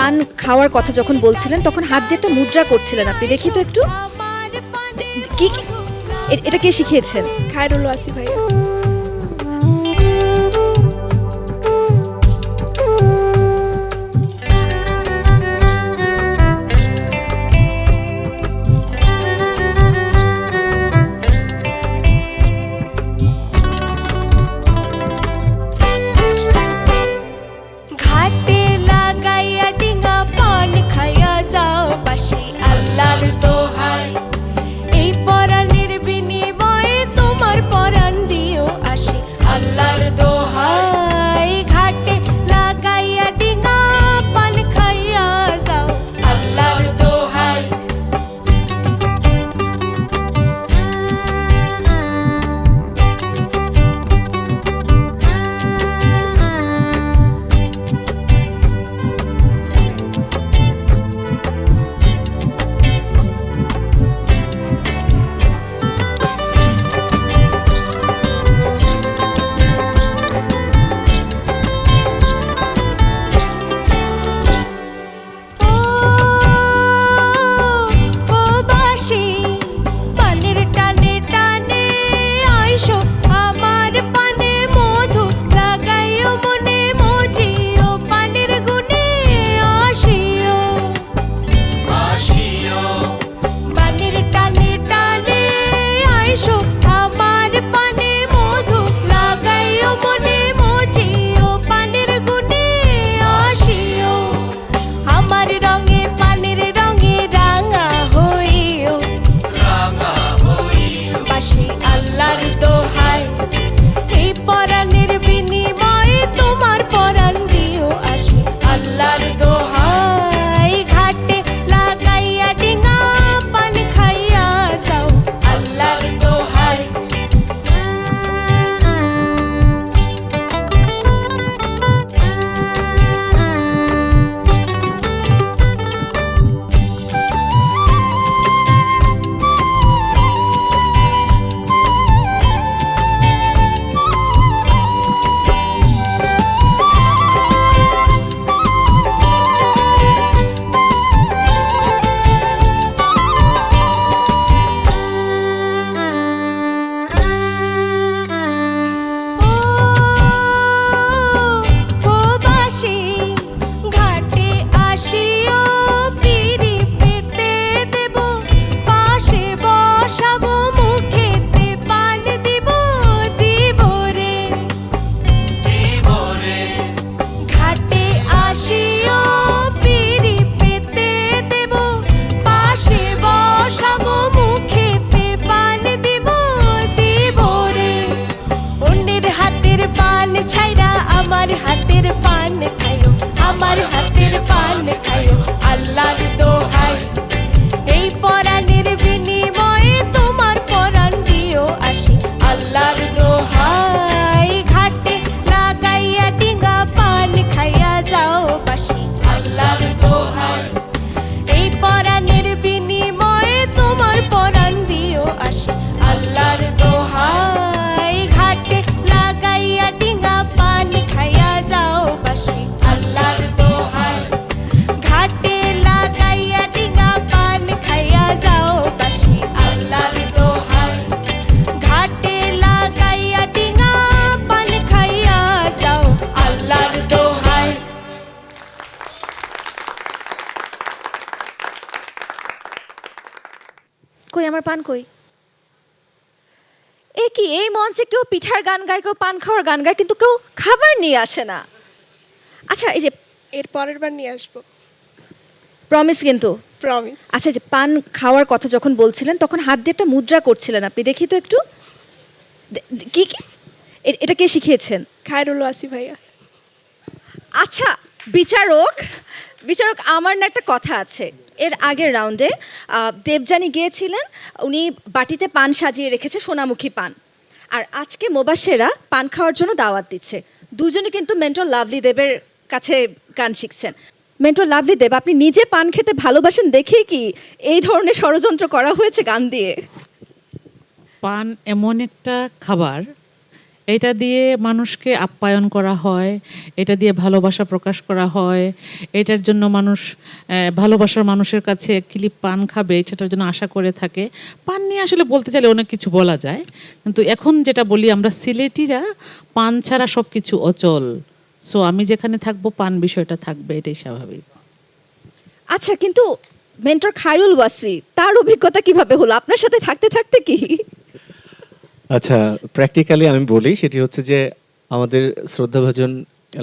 পান খাওয়ার কথা যখন বলছিলেন তখন হাত দিয়ে একটা মুদ্রা করছিলেন আপনি, দেখি তো একটু। কি কি এটা কে শিখিয়েছেন? খায়রুল ওয়াসি ভাইয়া। ঘাটে লাগাইয়া ডিঙা পান খাইয়া যাও পাশে আল্লাহর দোহাই, এই পরাণের বিনিময়ে তোমার পরাণ দিও আসে আল্লাহর দোহাই। ঘাটে লাগাইয়া ডিঙা পান খাইয়া যাও আল্লাহর দোহাই। ও বাসি পানের টানে টানে আইসো আমার পানে মধু লাগাইও মনে মজিও পানের গুণে আসিও পানের টানে টানে আইসো আমার পানে মধু লাগাইও মনে মজিও পানের গুণে আসিও। আমার রঙে পানের রঙে রাঙা হইও পাশে আল্লাহর দোহাই, এই পরাণের বিনিময়ে তোমার পরাণ দিও আসে আল্লাহর দোহাই। ঘাটে লাগাইয়া ডিঙা পান খাইয়া যাও আল্লাহর দোহাই। ও বাসি ঘাটে আসিও পিড়ি পেতে দেব, পাশে বসাবো মুখেতে পান দিব দিব রে। ঘাটে আসিও পিড়ি পেতে দেব, পাশে বসাবো মুখেতে পান দিব দিব রে। অন্যের হাতের পান ছাইরা আমার হাতের পান খাইও, আমার হাতের পান খাইও আল্লাহর দোহাই। এই পরাণের বিনিময়ে তোমার পরাণ দিও আসি আল্লাহর দোহাই। ঘাটে লাগাইয়া ডিঙা পান খাইয়া যাও বাসি আল্লাহর দোহাই, এই পরাণের বিনিময়ে তোমার পরাণ দিও আসি আল্লাহর দোহাই। ঘাটে লাগাইয়া ডিঙা পান খাইয়া যাও বাসি আল্লাহর দোহাই। ঘাটে লাগাইয়া ডিঙা পান খাইয়া যাও বাসি আল্লাহর দোহাই। ঘাটে লাগাইয়া ডিঙা পান খাইয়া যাও আল্লাহর দোহাই। কই আমার পান কই? এ কি, এই মঞ্চে কেউ পিঠার গান গায়, কেউ পান খাওয়ার গান গায়, কিন্তু কেউ খাবার নিয়ে আসে না। আচ্ছা, এই যে এর পরের বার নিয়ে আসবো, প্রমিস কিন্তু। প্রমিস। আচ্ছা, এই যে পান খাওয়ার কথা যখন বলছিলেন তখন হাত দিয়ে একটা মুদ্রা করছিলেন আপনি, দেখি তো একটু। কি কি এটা কে শিখিয়েছেন? খায়রুল ওয়াসি ভাইয়া। আচ্ছা, বিচারক বিচারক আমার না একটা কথা আছে। এর আগের রাউন্ডে দেবযানী গিয়েছিলেন, উনি বাটিতে পান সাজিয়ে রেখেছে, সোনামুখী পান। আর আজকে মোবাশ্বেরা পান খাওয়ার জন্য দাওয়াত দিচ্ছে। দুজনে কিন্তু মেন্টর লাভলি দেবের কাছে গান শিখছেন। মেন্টর লাভলি দেব, আপনি নিজে পান খেতে ভালোবাসেন দেখে কি এই ধরনের ষড়যন্ত্র করা হয়েছে গান দিয়ে? পান এমন একটা খাবার, এটা দিয়ে মানুষকে আপ্যায়ন করা হয়, এটা দিয়ে ভালোবাসা প্রকাশ করা হয়, এটার জন্য মানুষ ভালোবাসার মানুষের কাছে ক্লিপ পান খাবে সেটার জন্য আশা করে থাকে। পান নিয়ে আসলে বলতে চাইলে অনেক কিছু বলা যায়, কিন্তু এখন যেটা বলি আমরা সিলেটিরা পান ছাড়া সব কিছু অচল। সো আমি যেখানে থাকবো পান বিষয়টা থাকবে, এটাই স্বাভাবিক। আচ্ছা, কিন্তু মেন্টর খায়রুল ওয়াসি তার অভিজ্ঞতা কিভাবে হলো আপনার সাথে থাকতে থাকতে কি? আচ্ছা, প্র্যাকটিক্যালি আমি বলি, সেটি হচ্ছে যে আমাদের শ্রদ্ধাভাজন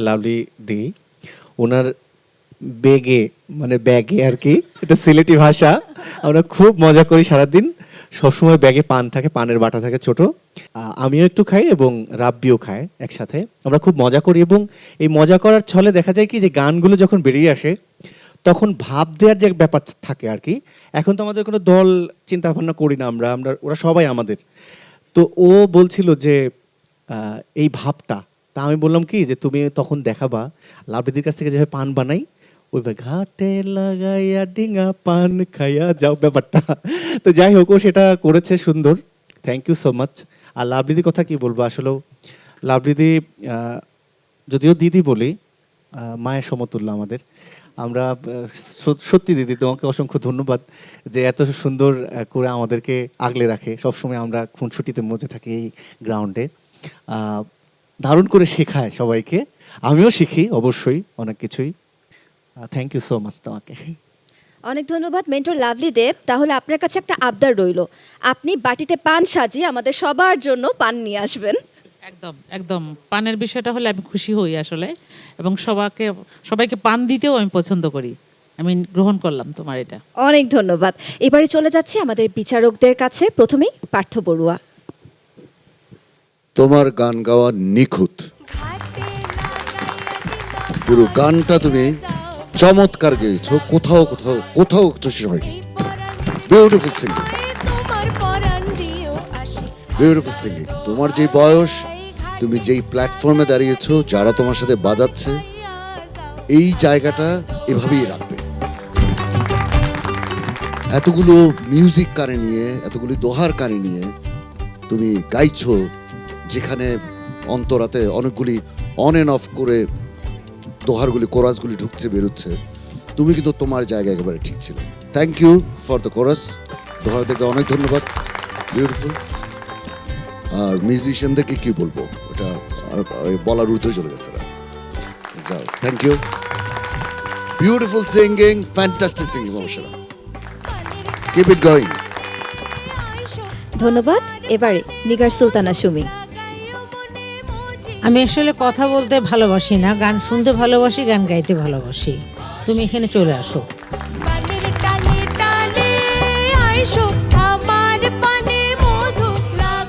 লাভলি দি, ওনার বেগে মানে ব্যাগে আর কি, এটা সিলেটি ভাষা, আমরা খুব মজা করি সারাদিন। সবসময় ব্যাগে পান থাকে, পানের বাটা থাকে ছোট। আমিও একটু খাই এবং রাব্বিও খায় একসাথে। আমরা খুব মজা করি এবং এই মজা করার ছলে দেখা যায় কি যে গানগুলো যখন বেরিয়ে আসে তখন ভাব দেওয়ার যে ব্যাপার থাকে আর কি। এখন তো আমাদের কোনো দল চিন্তা ভাবনা করি না, আমরা আমরা ওরা সবাই আমাদের। তো ও বলছিল যে এই ভাবটা, তা আমি বললাম কি যে তুমি তখন দেখাবা লাভলিদির কাছ থেকে যেভাবে পান বানাই, ওই ঘাটে লাগাইয়া ডিঙা পান খাইয়া যাও ব্যাপারটা। তো যাই হোক, ও সেটা করেছে সুন্দর, থ্যাংক ইউ সো মাচ। আর লাভলিদির কথা কি বলবো, আসলে লাভলিদি যদিও দিদি বলি, মায়ের সমতুল্য আমাদের। আমরা সত্যি দিদি তোমাকে অসংখ্য ধন্যবাদ যে এত সুন্দর করে আমাদেরকে আগলে রাখে। সবসময় আমরা খুনসুটিতে মজে থাকি এই গ্রাউন্ডে, দারুণ করে শেখায় সবাইকে। আমিও শিখি অবশ্যই অনেক কিছুই। থ্যাংক ইউ সো মাচ তোমাকে। অনেক ধন্যবাদ মেন্টর লাভলি দেব। তাহলে আপনার কাছে একটা আবদার রইল, আপনি বাটিতে পান সাজিয়ে আমাদের সবার জন্য পান নিয়ে আসবেন। একদম একদম, পানের বিষয়টা হলে আমি খুশি হই আসলে, এবং সবাইকে পান দিতেও আমি পছন্দ করি। আমি গ্রহণ করলাম তোমার এটা। অনেক ধন্যবাদ। এবারে চলে যাচ্ছি আমাদের বিচারকদের কাছে। প্রথমেই পার্থ বড়ুয়া। তোমার গান গাওয়া নিখুঁত, পুরো গানটা তুমি চমৎকার গেয়েছো, কোথাও কোথাও কোথাও ত্রুটি হয়নি। Beautiful singing, beautiful singing. তোমার যে বয়স, তুমি যেই প্ল্যাটফর্মে দাঁড়িয়েছো, যারা তোমার সাথে বাজাচ্ছে, এই জায়গাটা এভাবেই রাখবে। এতগুলো মিউজিক কানে নিয়ে, এতগুলি দোহার কানে নিয়ে তুমি গাইছো, যেখানে অন্তরাতে অনেকগুলি অন এন্ড অফ করে দোহারগুলি, কোরাসগুলি ঢুকছে বেরোচ্ছে, তুমি কিন্তু তোমার জায়গা একেবারে ঠিক ছিল। Thank you for the chorus. দোহারদেরকে অনেক ধন্যবাদ, বিউটিফুল। আর মিউজিশিয়ানদেরকে কি বলবো, ওটা আর বলার ঊর্ধ্বে চলে গেছে। যাও, thank you. Beautiful singing, fantastic singing অবশ্যই। Keep it going. ধন্যবাদ। এবারে নিগার সুলতানা সুমি। আমি আসলে কথা বলতে ভালোবাসি না, গান শুনতে ভালোবাসি, গান গাইতে ভালোবাসি। তুমি এখানে চলে আসো।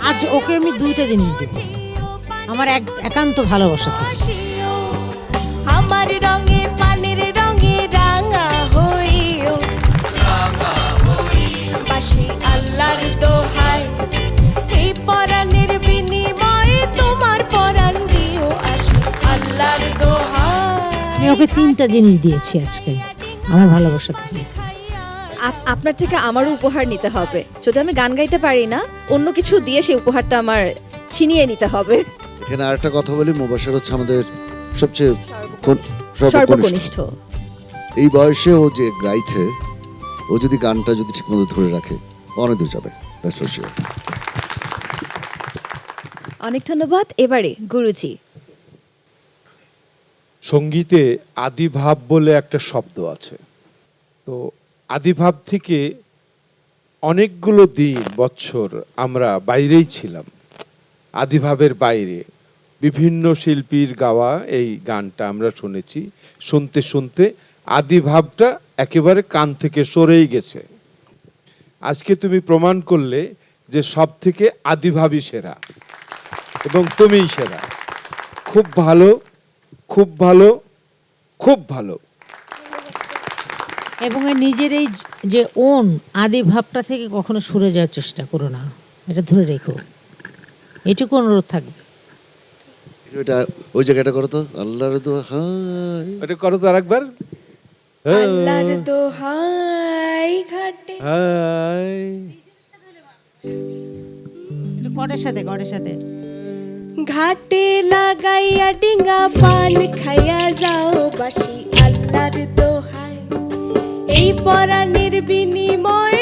আজ ওকে আমি দুইটা জিনিস দেব, আমার একান্ত ভালোবাসা থেকে। আমার রঙে পানির রঙে রাঙা হইও, পাশে আল্লাহর দোহাই, এই পরাণের বিনিময়ে তোমার পরাণ দিও আসি, আল্লাহর দোহাই। আমি ওকে তিনটা জিনিস দিয়েছি আজকে আমার ভালোবাসা থেকে। আপনার থেকে আমারও উপহার নিতে হবে। যদি আমি গান গাইতে পারি না, অন্য কিছু দিয়ে সেই উপহারটা আমার ছিনিয়ে নিতে হবে। এখানে আরেকটা কথা বলি, মুবাশশির হচ্ছে আমাদের সবচেয়ে সর্বকনিষ্ঠ। এই বয়সে ও যে গাইছে, ও যদি গানটা যদি ঠিকমতো ধরে রাখে, অনেক দূর যাবে। অনেক ধন্যবাদ। এবারে গুরুজি। সঙ্গীতে আদিভাব বলে একটা শব্দ আছে। তো আদিভাব থেকে অনেকগুলো দিন বছর আমরা বাইরেই ছিলাম, আদিভাবের বাইরে। বিভিন্ন শিল্পীর গাওয়া এই গানটা আমরা শুনেছি, শুনতে শুনতে আদিভাবটা একেবারে কান থেকে সরেই গেছে। আজকে তুমি প্রমাণ করলে যে সব থেকে আদিভাবই সেরা এবং তুমিই সেরা। খুব ভালো, খুব ভালো, খুব ভালো। এবং নিজের এই যে ওন আদি ভাবটা থেকে কখনো সরে যাওয়ার চেষ্টা করো না, এটা ধরে রেখো, এটুকু অনুরোধ থাকবে। ওটা ওই জায়গাটা করো তো, আল্লাহর দোহাই। এটা করো তো আরেকবার। আল্লাহর দোহাই ঘাটে। হাই। এটা কটের সাথে ঘাটে লাগাইয়া ডিঙ্গা পান খাইয়া যাও বাসি আল্লাহর দোহাই এই পরাণের বিনিময়ে